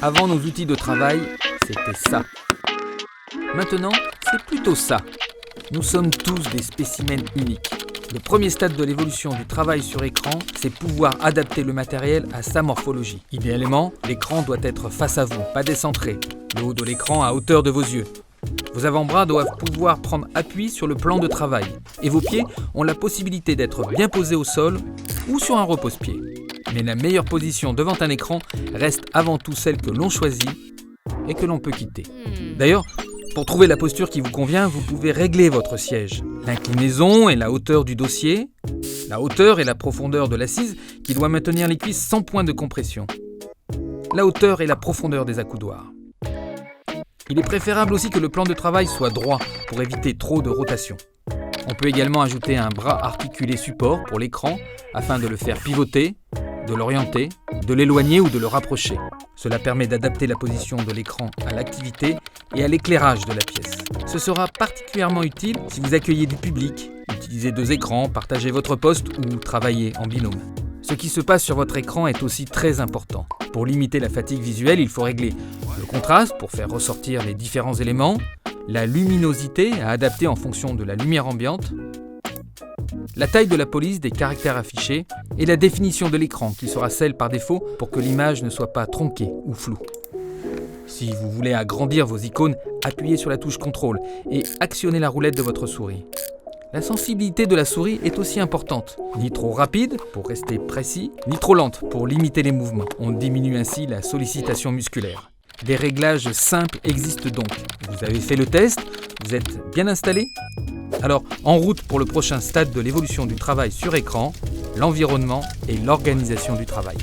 Avant nos outils de travail, c'était ça. Maintenant, c'est plutôt ça. Nous sommes tous des spécimens uniques. Le premier stade de l'évolution du travail sur écran, c'est pouvoir adapter le matériel à sa morphologie. Idéalement, l'écran doit être face à vous, pas décentré. Le haut de l'écran à hauteur de vos yeux. Vos avant-bras doivent pouvoir prendre appui sur le plan de travail. Et vos pieds ont la possibilité d'être bien posés au sol ou sur un repose-pied. Mais la meilleure position devant un écran reste avant tout celle que l'on choisit et que l'on peut quitter. D'ailleurs, pour trouver la posture qui vous convient, vous pouvez régler votre siège. L'inclinaison et la hauteur du dossier, la hauteur et la profondeur de l'assise qui doit maintenir les cuisses sans point de compression, la hauteur et la profondeur des accoudoirs. Il est préférable aussi que le plan de travail soit droit pour éviter trop de rotation. On peut également ajouter un bras articulé support pour l'écran afin de le faire pivoter, de l'orienter, de l'éloigner ou de le rapprocher. Cela permet d'adapter la position de l'écran à l'activité et à l'éclairage de la pièce. Ce sera particulièrement utile si vous accueillez du public, utilisez 2 écrans, partagez votre poste ou travaillez en binôme. Ce qui se passe sur votre écran est aussi très important. Pour limiter la fatigue visuelle, il faut régler le contraste pour faire ressortir les différents éléments, la luminosité à adapter en fonction de la lumière ambiante, la taille de la police des caractères affichés et la définition de l'écran qui sera celle par défaut pour que l'image ne soit pas tronquée ou floue. Si vous voulez agrandir vos icônes, appuyez sur la touche CTRL et actionnez la roulette de votre souris. La sensibilité de la souris est aussi importante. Ni trop rapide pour rester précis, ni trop lente pour limiter les mouvements. On diminue ainsi la sollicitation musculaire. Des réglages simples existent donc. Vous avez fait le test? Vous êtes bien installé? Alors, en route pour le prochain stade de l'évolution du travail sur écran, l'environnement et l'organisation du travail.